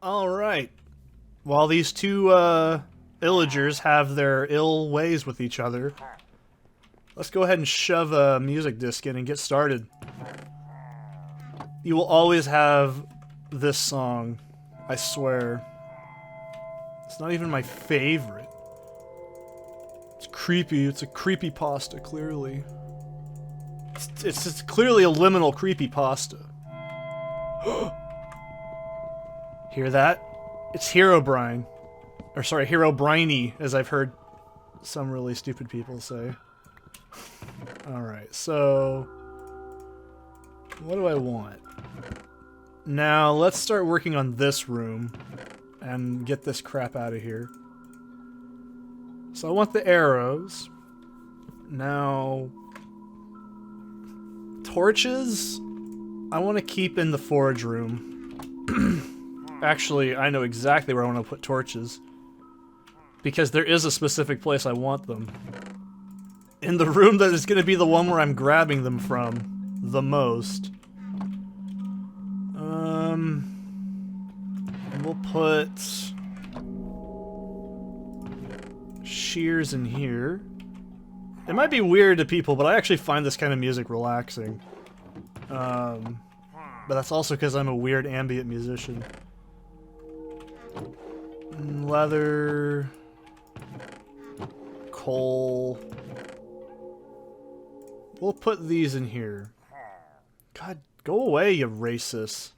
Alright. While these two, illagers have their ill ways with each other, let's go ahead and shove a music disc in and get started. You will always have this song, I swear. It's not even my favorite. It's creepy, it's a creepypasta, clearly. It's clearly a liminal creepypasta. Hear that? It's Herobrine. Or sorry, Herobriny, as I've heard some really stupid people say. Alright, so... what do I want? Now, let's start working on this room and get this crap out of here. So I want the arrows. Now... torches? I want to keep in the forge room. Actually, I know exactly where I want to put torches. Because there is a specific place I want them. In the room that is going to be the one where I'm grabbing them from the most. And we'll put shears in here. It might be weird to people, but I actually find this kind of music relaxing. But that's also because I'm a weird ambient musician. Leather... coal... we'll put these in here. God, go away, you racist.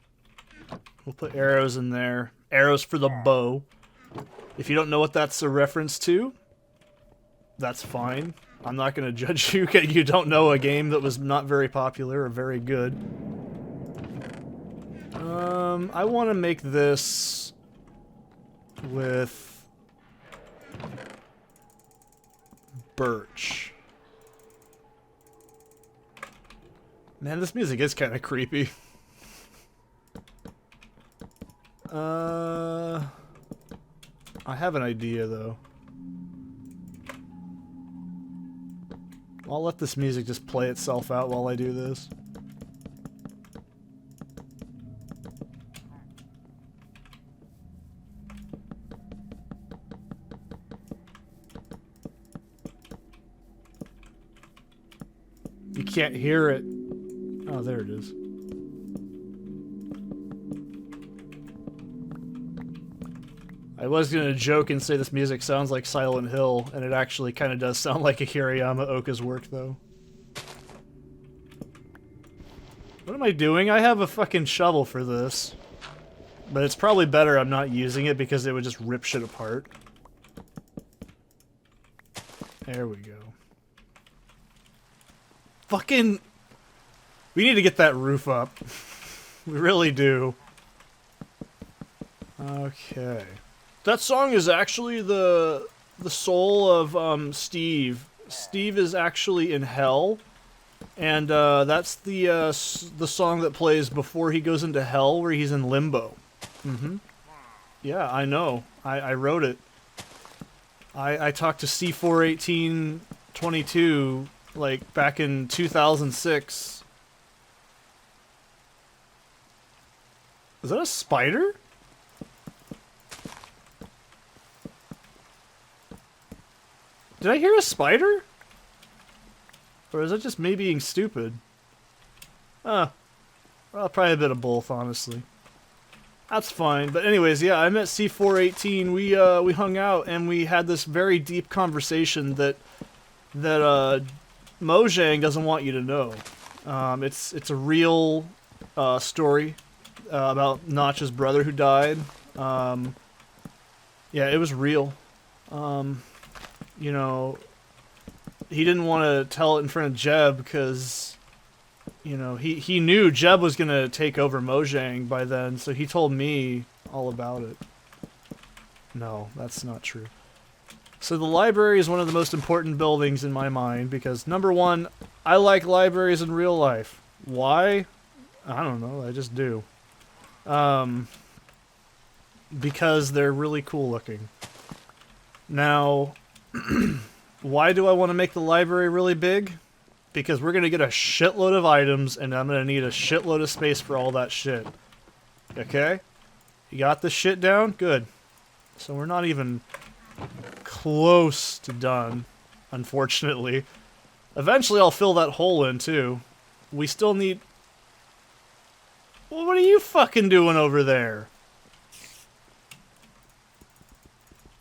We'll put arrows in there. Arrows for the bow. If you don't know what that's a reference to, that's fine. I'm not gonna judge you because you don't know a game that was not very popular or very good. I want to make this with birch. Man, this music is kind of creepy. I have an idea, though. I'll let this music just play itself out while I do this. You can't hear it. Oh, there it is. I was gonna joke and say this music sounds like Silent Hill, and it actually kind of does sound like a Hirayama Oka's work, though. What am I doing? I have a fucking shovel for this. But it's probably better I'm not using it because it would just rip shit apart. There we go. Fucking... we need to get that roof up. We really do. Okay. That song is actually the soul of Steve. Steve is actually in hell, and that's the song that plays before he goes into hell, where he's in limbo. Yeah, I know. I wrote it. I talked to C41822 like back in 2006. Is that a spider? Did I hear a spider? Or is that just me being stupid? Well, probably a bit of both, honestly. That's fine. But anyways, yeah, I met C418. We hung out and we had this very deep conversation that Mojang doesn't want you to know. It's a real story about Notch's brother who died. Yeah, it was real. You know, he didn't want to tell it in front of Jeb because, you know, he knew Jeb was going to take over Mojang by then, so he told me all about it. No, that's not true. So the library is one of the most important buildings in my mind because, number one, I like libraries in real life. Why? I don't know, I just do. Because they're really cool looking. Now... why do I want to make the library really big? Because we're going to get a shitload of items, and I'm going to need a shitload of space for all that shit. Okay? You got this shit down? Good. So we're not even close to done, unfortunately. Eventually I'll fill that hole in, too. We still need... Well, what are you fucking doing over there?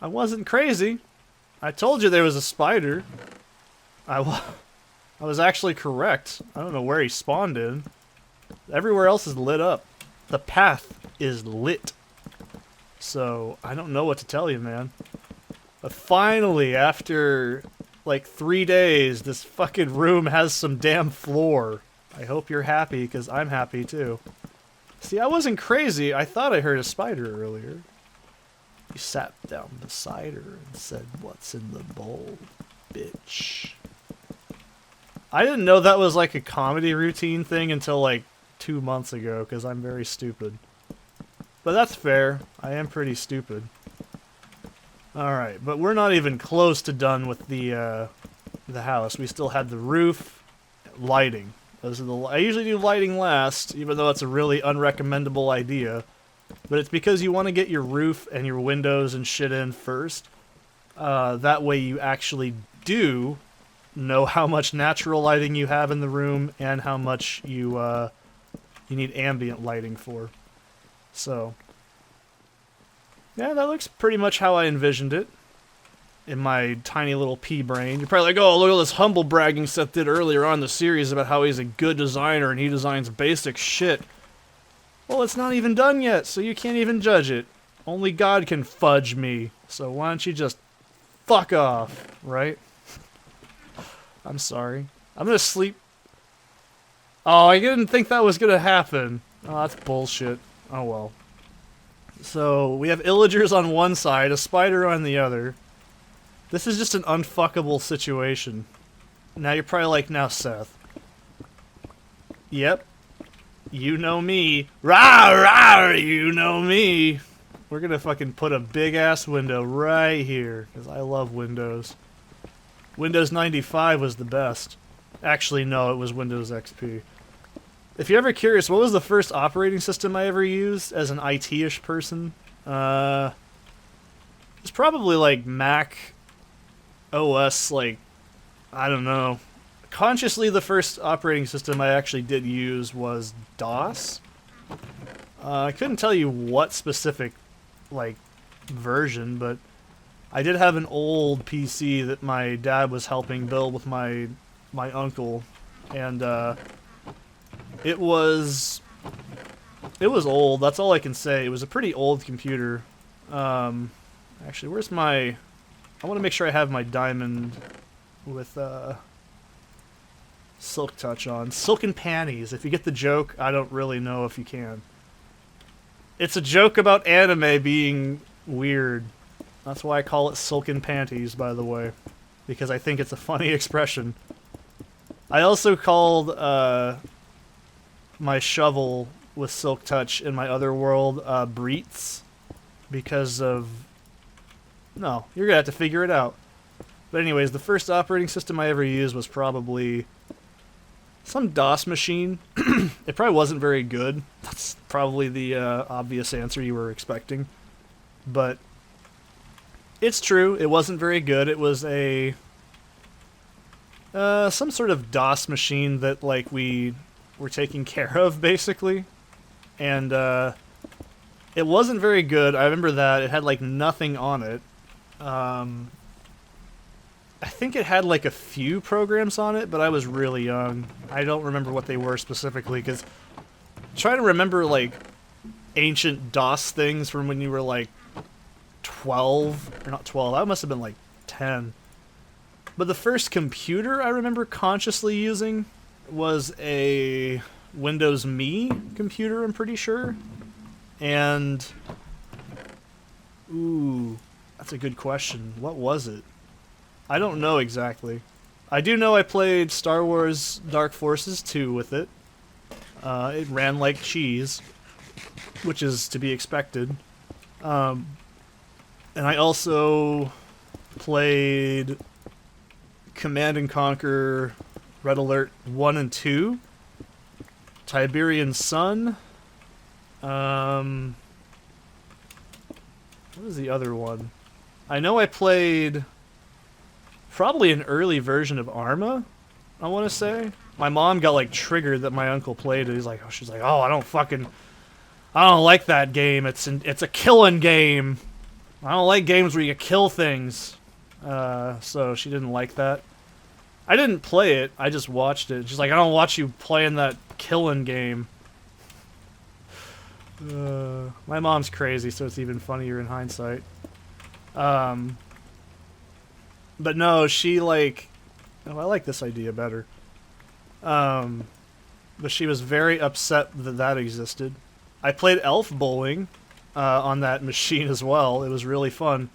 I wasn't crazy. I told you there was a spider. I was actually correct. I don't know where he spawned in. Everywhere else is lit up. The path is lit. So, I don't know what to tell you, man. But finally, after like 3 days, this fucking room has some damn floor. I hope you're happy, because I'm happy too. See, I wasn't crazy. I thought I heard a spider earlier. He sat down beside her and said, "What's in the bowl, bitch?" I didn't know that was like a comedy routine thing until like 2 months ago, because I'm very stupid. But that's fair. I am pretty stupid. Alright, but we're not even close to done with the house. We still had the roof, lighting. Those are the. I usually do lighting last, even though it's a really unrecommendable idea. But it's because you want to get your roof and your windows and shit in first. That way you actually do know how much natural lighting you have in the room and how much you need ambient lighting for. So, yeah, that looks pretty much how I envisioned it in my tiny little pea brain. You're probably like, oh, look at this humble bragging Seth did earlier on in the series about how he's a good designer and he designs basic shit. Well, it's not even done yet, so you can't even judge it. Only God can fudge me, so why don't you just fuck off, right? I'm sorry. I'm gonna sleep. Oh, I didn't think that was gonna happen. Oh, that's bullshit. Oh well. So, we have illagers on one side, a spider on the other. This is just an unfuckable situation. Now you're probably like, now Seth. Yep. You know me. Rawr, rawr, you know me. We're gonna fucking put a big ass window right here, because I love Windows. Windows 95 was the best. Actually, no, it was Windows XP. If you're ever curious, what was the first operating system I ever used as an IT-ish person? It's probably like Mac OS, like, I don't know. Consciously, the first operating system I actually did use was DOS. I couldn't tell you what specific, like, version, but I did have an old PC that my dad was helping build with my uncle, and it was old. That's all I can say. It was a pretty old computer. Actually, where's my? I want to make sure I have my diamond with Silk Touch on. Silken panties. If you get the joke, I don't really know if you can. It's a joke about anime being weird. That's why I call it silken panties, by the way. Because I think it's a funny expression. I also called my shovel with Silk Touch in my other world Breets. Because of... No, you're gonna have to figure it out. But anyways, the first operating system I ever used was probably some DOS machine. It probably wasn't very good. That's probably the obvious answer you were expecting. But it's true, it wasn't very good. It was a some sort of DOS machine that like we were taking care of, basically. And it wasn't very good. I remember that. It had like nothing on it. I think it had like a few programs on it, but I was really young. I don't remember what they were specifically, because trying to remember like ancient DOS things from when you were like 12, or not 12, I must have been like 10. But the first computer I remember consciously using was a Windows Me computer, I'm pretty sure. And ooh, that's a good question. What was it? I don't know exactly. I do know I played Star Wars Dark Forces 2 with it. It ran like cheese, which is to be expected. And I also played Command and Conquer Red Alert 1 and 2, Tiberian Sun, What was the other one? I know I played probably an early version of Arma, I want to say. My mom got like triggered that my uncle played it. She's like, oh, I don't like that game. It's a killing game. I don't like games where you kill things. So she didn't like that. I didn't play it. I just watched it. She's like, I don't watch you playing that killing game. My mom's crazy, so it's even funnier in hindsight. But no, she like... Oh, I like this idea better. But she was very upset that that existed. I played Elf Bowling on that machine as well. It was really fun.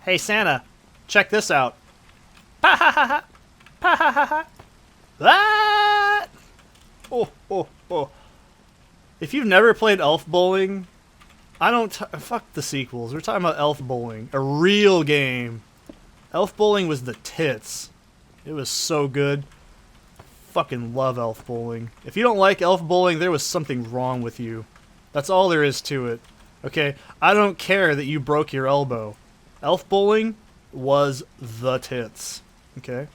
Hey Santa, check this out. Pa ha ha ha! Pa ha ha ha! That! Oh, oh, oh. If you've never played Elf Bowling, fuck the sequels. We're talking about Elf Bowling. A real game. Elf Bowling was the tits. It was so good. Fucking love Elf Bowling. If you don't like Elf Bowling, there was something wrong with you. That's all there is to it. Okay? I don't care that you broke your elbow. Elf Bowling was the tits. Okay?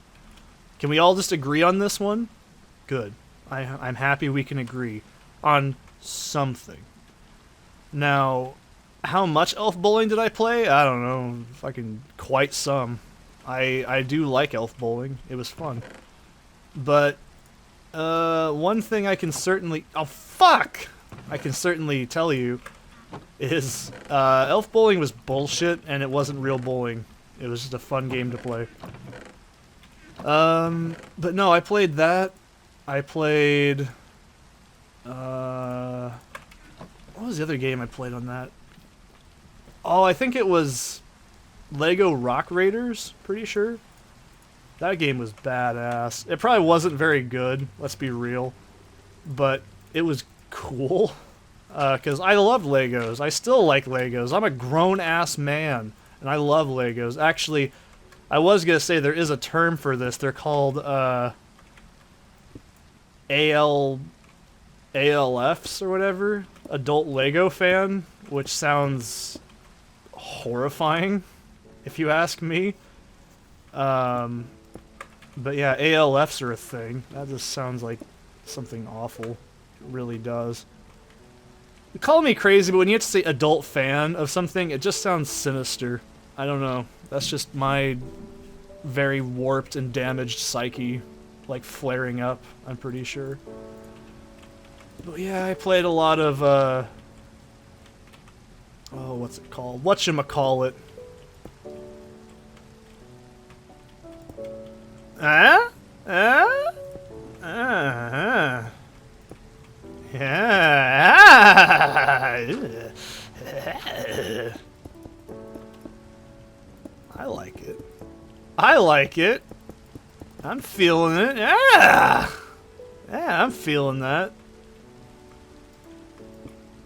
Can we all just agree on this one? Good. I'm happy we can agree on something. Now, how much Elf Bowling did I play? I don't know. Fucking quite some. I do like Elf Bowling. It was fun. But, one thing I can certainly... Oh, fuck! I can certainly tell you is, Elf Bowling was bullshit, and it wasn't real bowling. It was just a fun game to play. But no, I played that. I played... what was the other game I played on that? Oh, I think it was Lego Rock Raiders, pretty sure. That game was badass. It probably wasn't very good, let's be real. But it was cool. Because I love Legos. I still like Legos. I'm a grown-ass man, and I love Legos. Actually, I was going to say there is a term for this. They're called, ALFs or whatever. Adult Lego fan, which sounds horrifying, if you ask me. But yeah, ALFs are a thing. That just sounds like something awful. It really does. You call me crazy, but when you have to say adult fan of something, it just sounds sinister. I don't know. That's just my very warped and damaged psyche, like, flaring up, I'm pretty sure. But yeah, I played a lot of, oh, what's it called? Whatchamacallit. Yeah. I like it. I like it. I'm feeling it. Yeah. Yeah, I'm feeling that.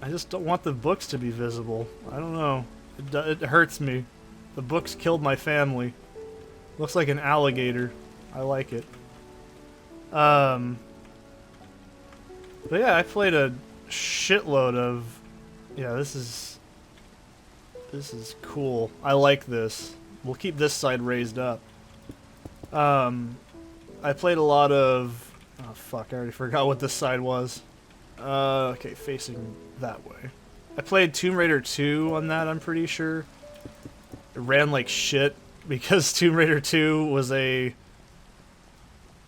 I just don't want the books to be visible. I don't know. It hurts me. The books killed my family. Looks like an alligator. I like it. But yeah, I played a shitload of... Yeah, this is cool. I like this. We'll keep this side raised up. I played a lot of... Oh fuck, I already forgot what this side was. Okay, facing that way. I played Tomb Raider 2 on that, I'm pretty sure. It ran like shit, because Tomb Raider 2 was a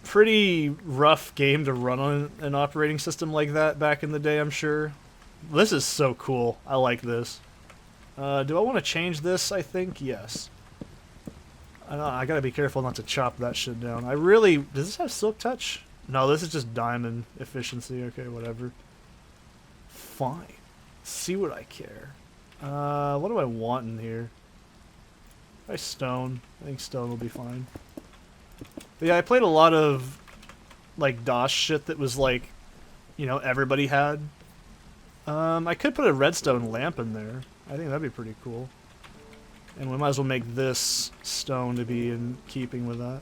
pretty rough game to run on an operating system like that back in the day, I'm sure. This is so cool. I like this. Do I want to change this, I think? Yes. I gotta be careful not to chop that shit down. I really... Does this have Silk Touch? No, this is just diamond efficiency. Okay, whatever. Fine. See what I care. What do I want in here? Try stone. I think stone will be fine. But yeah, I played a lot of, like, DOS shit that was, like, you know, everybody had. I could put a redstone lamp in there. I think that'd be pretty cool. And we might as well make this stone to be in keeping with that.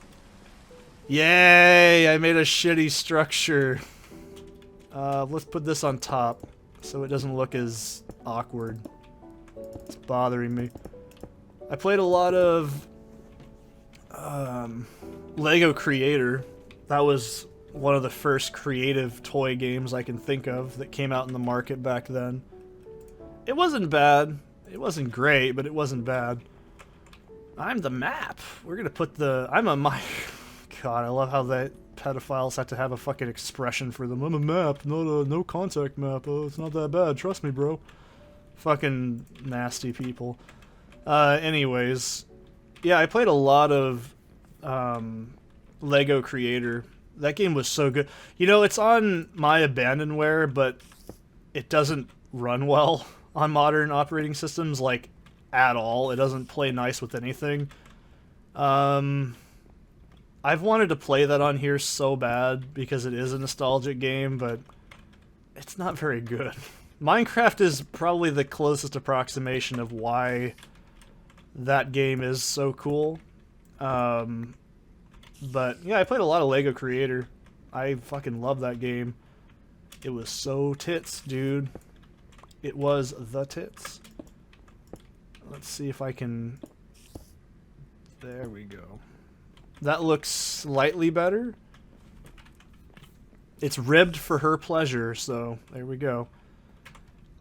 Yay! I made a shitty structure. Let's put this on top so it doesn't look as awkward. It's bothering me. I played a lot of Lego Creator. That was one of the first creative toy games I can think of that came out in the market back then. It wasn't bad. It wasn't great, but it wasn't bad. I'm the map. We're gonna put the... I'm a my... God, I love how that pedophiles have to have a fucking expression for them. I'm a map, not a no contact map. Oh, it's not that bad. Trust me, bro. Fucking nasty people. Anyways, yeah, I played a lot of Lego Creator. That game was so good. You know, it's on my abandonware, but it doesn't run well on modern operating systems, like, at all. It doesn't play nice with anything. I've wanted to play that on here so bad because it is a nostalgic game, but it's not very good. Minecraft is probably the closest approximation of why that game is so cool. But yeah, I played a lot of Lego Creator. I fucking love that game. It was so tits, dude. It was the tits. Let's see if I can... There we go. That looks slightly better. It's ribbed for her pleasure, so there we go.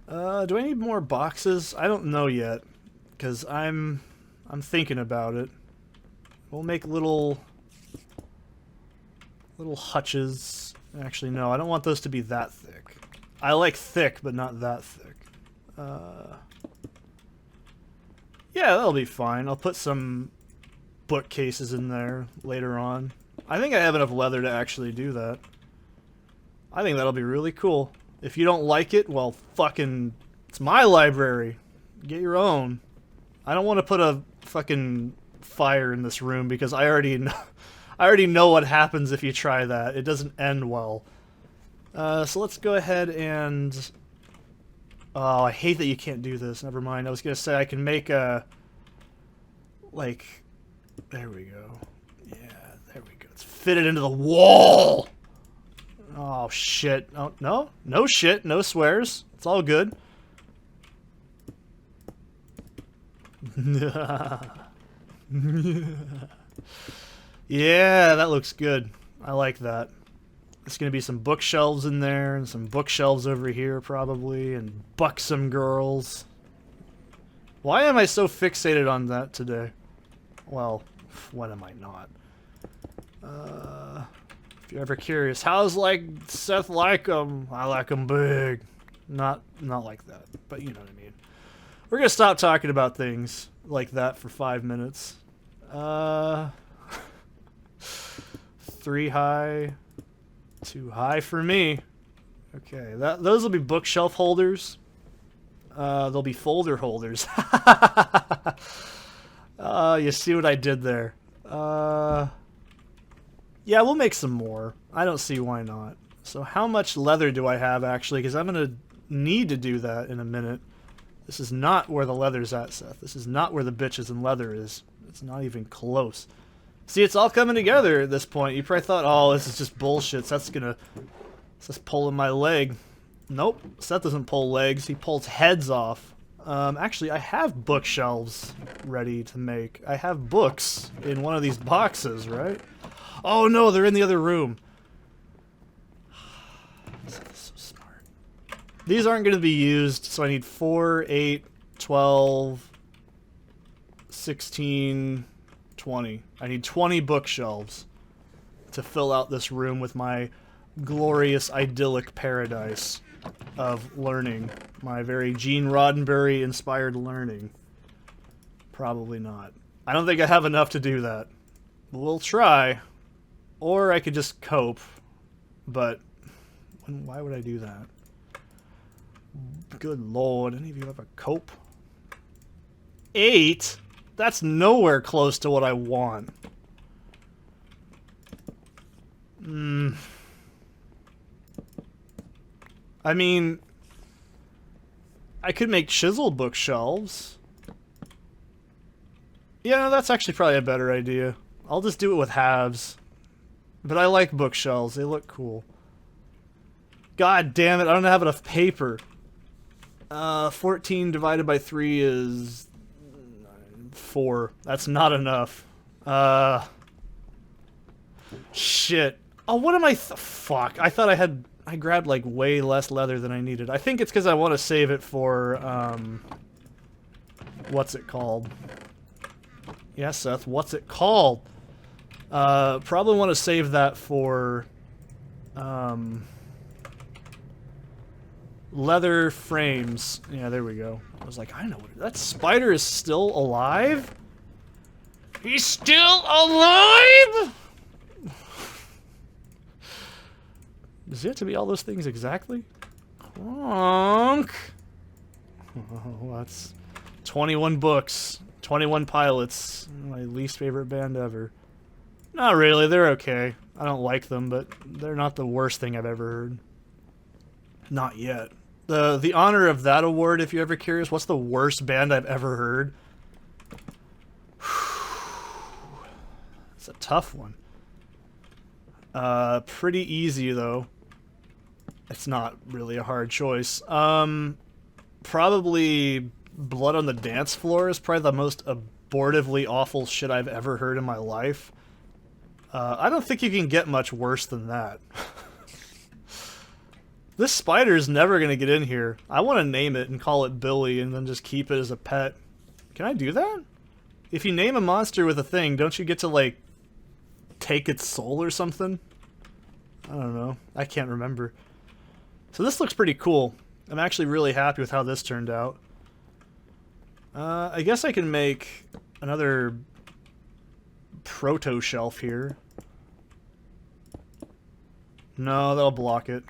Do I need more boxes? I don't know yet, because I'm thinking about it. We'll make little hutches. Actually, no, I don't want those to be that thick. I like thick, but not that thick. Yeah, that'll be fine. I'll put some bookcases in there later on. I think I have enough leather to actually do that. I think that'll be really cool. If you don't like it, well, fucking... It's my library. Get your own. I don't want to put a fucking fire in this room because I already know what happens if you try that. It doesn't end well. So let's go ahead and... Oh, I hate that you can't do this. Never mind. I was going to say I can make a... Like... There we go. Yeah, there we go. Let's fit it into the wall! Oh, shit. Oh, no? No shit. No swears. It's all good. Yeah, that looks good. I like that. There's going to be some bookshelves in there, and some bookshelves over here, probably, and buxom girls. Why am I so fixated on that today? Well, when am I not? If you're ever curious, how's, like, Seth like 'em? I like 'em big. Not like that, but you know what I mean. We're gonna stop talking about things like that for 5 minutes. 3 high, 2 high for me. Okay, those will be bookshelf holders. They'll be folder holders. You see what I did there? Yeah, we'll make some more. I don't see why not. So how much leather do I have, actually? Because I'm going to need to do that in a minute. This is not where the leather's at, Seth. This is not where the bitches and leather is. It's not even close. See, it's all coming together at this point. You probably thought, oh, this is just bullshit. Seth's just pulling my leg. Nope. Seth doesn't pull legs. He pulls heads off. Actually, I have bookshelves ready to make. I have books in one of these boxes, right? Oh no, they're in the other room. Seth is so smart. These aren't going to be used, so I need 4, 8, 12, 16, 20. I need 20 bookshelves to fill out this room with my glorious, idyllic paradise of learning. My very Gene Roddenberry-inspired learning. Probably not. I don't think I have enough to do that. We'll try. Or I could just cope. But why would I do that? Good lord, any of you have a cope? 8? That's nowhere close to what I want. I mean, I could make chiseled bookshelves. Yeah, no, that's actually probably a better idea. I'll just do it with halves. But I like bookshelves. They look cool. God damn it, I don't have enough paper. 14 divided by 3 is 4. That's not enough. Shit. Oh, what am I? Fuck. I thought I grabbed like way less leather than I needed. I think it's because I want to save it for, what's it called? Yeah, Seth, what's it called? Probably want to save that for, leather frames. Yeah, there we go. I was like, I know what that spider is still alive? He's still alive? Does it have to be all those things exactly? Honk. Oh, that's 21 books, 21 pilots. My least favorite band ever. Not really, they're okay. I don't like them, but they're not the worst thing I've ever heard. Not yet. The honor of that award, if you're ever curious, what's the worst band I've ever heard? It's a tough one. Pretty easy, though. It's not really a hard choice. Probably Blood on the Dance Floor is probably the most abortively awful shit I've ever heard in my life. I don't think you can get much worse than that. This spider is never going to get in here. I want to name it and call it Billy and then just keep it as a pet. Can I do that? If you name a monster with a thing, don't you get to, like, take its soul or something? I don't know. I can't remember. So this looks pretty cool. I'm actually really happy with how this turned out. I guess I can make another proto shelf here. No, that'll block it.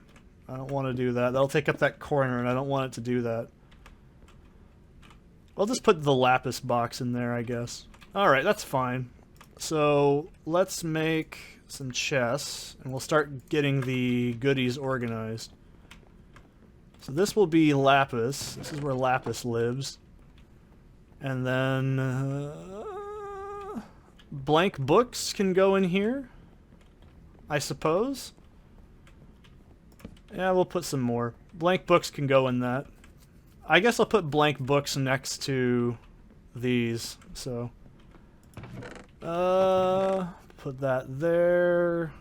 I don't want to do that. That'll take up that corner, and I don't want it to do that. I'll just put the lapis box in there, I guess. Alright, that's fine. So, let's make some chests, and we'll start getting the goodies organized. So this will be lapis. This is where lapis lives. And then... blank books can go in here, I suppose. Yeah, we'll put some more. Blank books can go in that. I guess I'll put blank books next to these, so... put that there.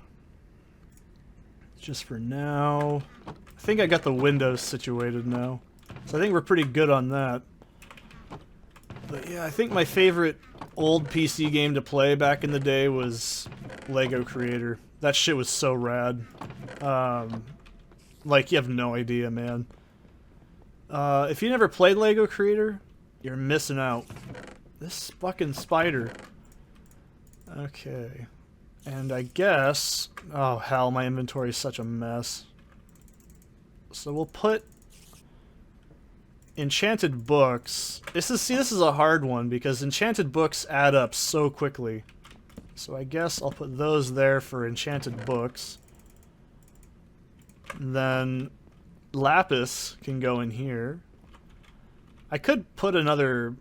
Just for now. I think I got the windows situated now. So I think we're pretty good on that. But yeah, I think my favorite old PC game to play back in the day was Lego Creator. That shit was so rad. Like, you have no idea, man. If you never played Lego Creator, you're missing out. This fucking spider. Okay. And I guess... oh, hell, my inventory is such a mess. So we'll put... enchanted books. This is a hard one, because enchanted books add up so quickly. So I guess I'll put those there for enchanted books. And then lapis can go in here. I could put another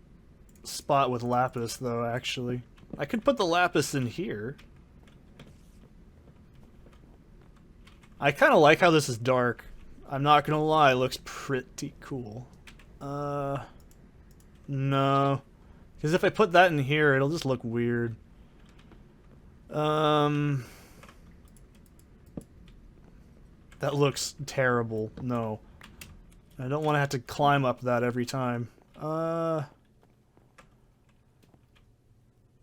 spot with lapis, though, actually. I could put the lapis in here. I kind of like how this is dark. I'm not gonna lie, it looks pretty cool. No. Because if I put that in here, it'll just look weird. That looks terrible. No. I don't want to have to climb up that every time. No,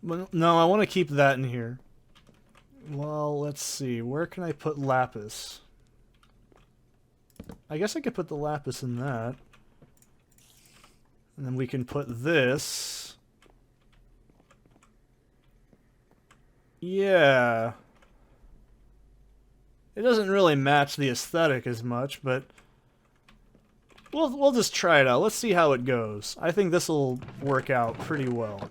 I want to keep that in here. Well, let's see. Where can I put lapis? I guess I could put the lapis in that. And then we can put this. Yeah. It doesn't really match the aesthetic as much, but we'll just try it out. Let's see how it goes. I think this will work out pretty well.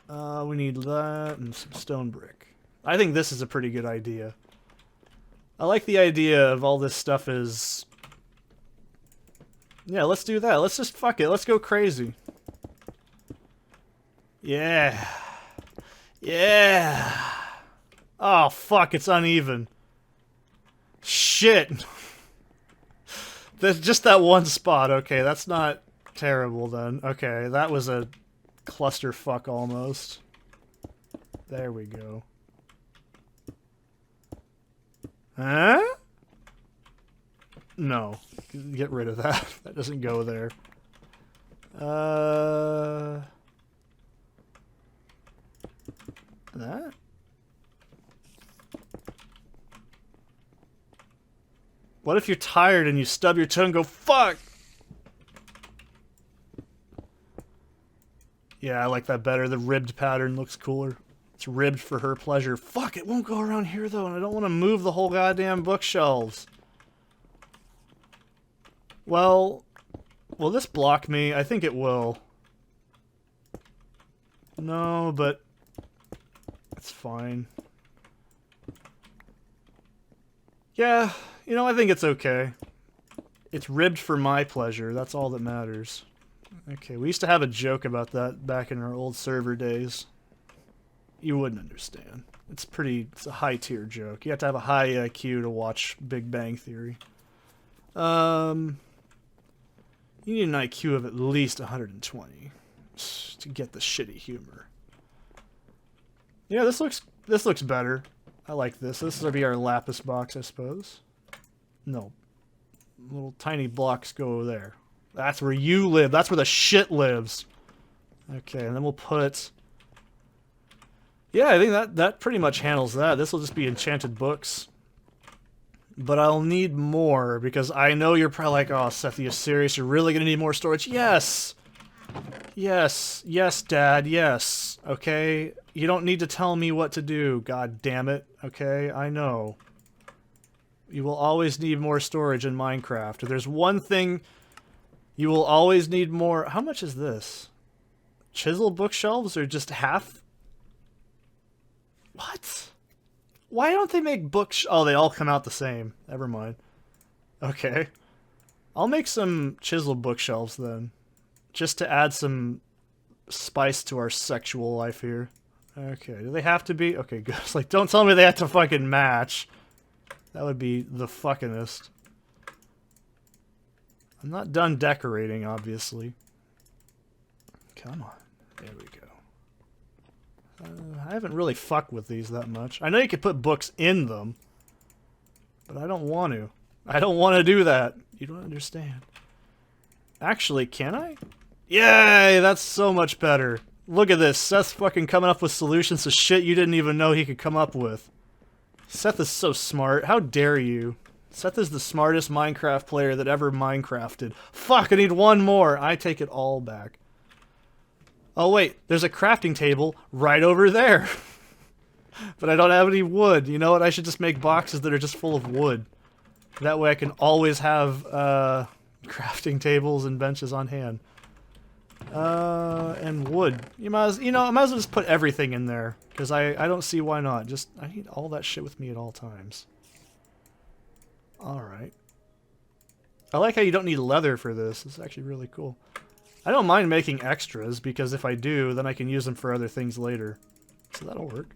We need that and some stone brick. I think this is a pretty good idea. I like the idea of all this stuff is... yeah, let's do that. Let's just fuck it. Let's go crazy. Yeah. Yeah. Oh, fuck, it's uneven. Shit. That's just that one spot. Okay, that's not terrible then. Okay, that was a clusterfuck almost. There we go. Huh? No. Get rid of that. That doesn't go there. That? What if you're tired and you stub your toe and go, fuck? Yeah, I like that better. The ribbed pattern looks cooler. It's ribbed for her pleasure. Fuck, it won't go around here though, and I don't want to move the whole goddamn bookshelves. Well, will this block me? I think it will. No, but it's fine. Yeah, you know, I think it's okay. It's ribbed for my pleasure. That's all that matters. Okay, we used to have a joke about that back in our old server days. You wouldn't understand. It's a high-tier joke. You have to have a high IQ to watch Big Bang Theory. You need an IQ of at least 120 to get the shitty humor. Yeah, this looks better. I like this. This will be our lapis box, I suppose. No. Little tiny blocks go there. That's where you live. That's where the shit lives. Okay, and then we'll put... Yeah, I think that pretty much handles that. This will just be enchanted books. But I'll need more, because I know you're probably like, oh, Seth, are you serious? You're really going to need more storage? Yes! Yes. Yes, Dad, yes. Okay? You don't need to tell me what to do, god damn it. Okay? I know. You will always need more storage in Minecraft. If there's one thing you will always need more... How much is this? Chisel bookshelves are just half? What? Why don't they make books? Oh, they all come out the same. Never mind. Okay. I'll make some chisel bookshelves then. Just to add some spice to our sexual life here. Okay, do they have to be? Okay, good. It's like, don't tell me they have to fucking match. That would be the fuckingest. I'm not done decorating, obviously. Come on. There we go. I haven't really fucked with these that much. I know you could put books in them, but I don't want to. I don't want to do that. You don't understand. Actually, can I? Yay! That's so much better. Look at this. Seth's fucking coming up with solutions to shit you didn't even know he could come up with. Seth is so smart. How dare you? Seth is the smartest Minecraft player that ever Minecrafted. Fuck, I need one more. I take it all back. Oh wait, there's a crafting table right over there. But I don't have any wood. You know what? I should just make boxes that are just full of wood. That way I can always have crafting tables and benches on hand. And wood. I might as well just put everything in there. Because I don't see why not. I need all that shit with me at all times. Alright. I like how you don't need leather for this. This is actually really cool. I don't mind making extras, because if I do, then I can use them for other things later. So that'll work.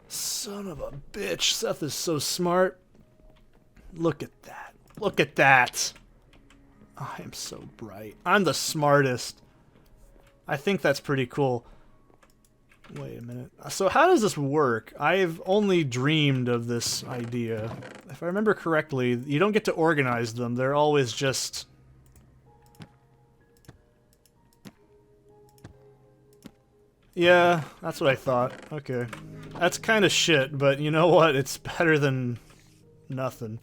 Son of a bitch. Seth is so smart. Look at that. Look at that. I am so bright. I'm the smartest. I think that's pretty cool. Wait a minute. So how does this work? I've only dreamed of this idea. If I remember correctly, you don't get to organize them. They're always just... Yeah, that's what I thought. Okay. That's kind of shit, but you know what? It's better than nothing.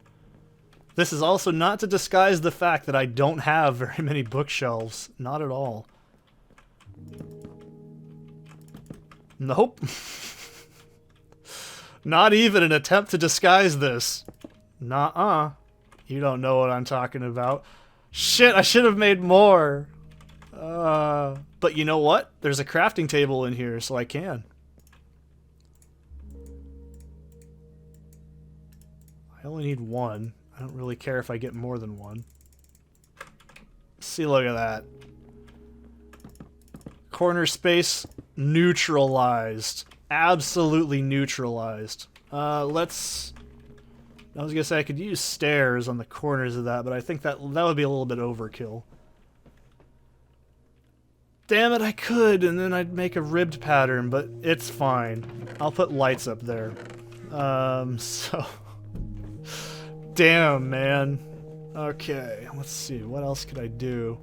This is also not to disguise the fact that I don't have very many bookshelves. Not at all. Nope. Not even an attempt to disguise this. Nuh-uh. You don't know what I'm talking about. Shit, I should have made more. But you know what? There's a crafting table in here, so I can. I only need one. I don't really care if I get more than one. See, look at that. Corner space neutralized. Absolutely neutralized. Let's I was gonna say I could use stairs on the corners of that, but I think that would be a little bit overkill. Damn it, I could, and then I'd make a ribbed pattern, but it's fine. I'll put lights up there. So... Damn, man. Okay, let's see, what else could I do?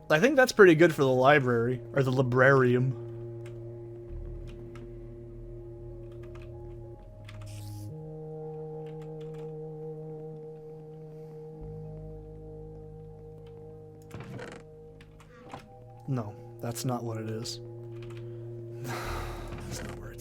I think that's pretty good for the library, or the librarium. No, that's not what it is. That's not where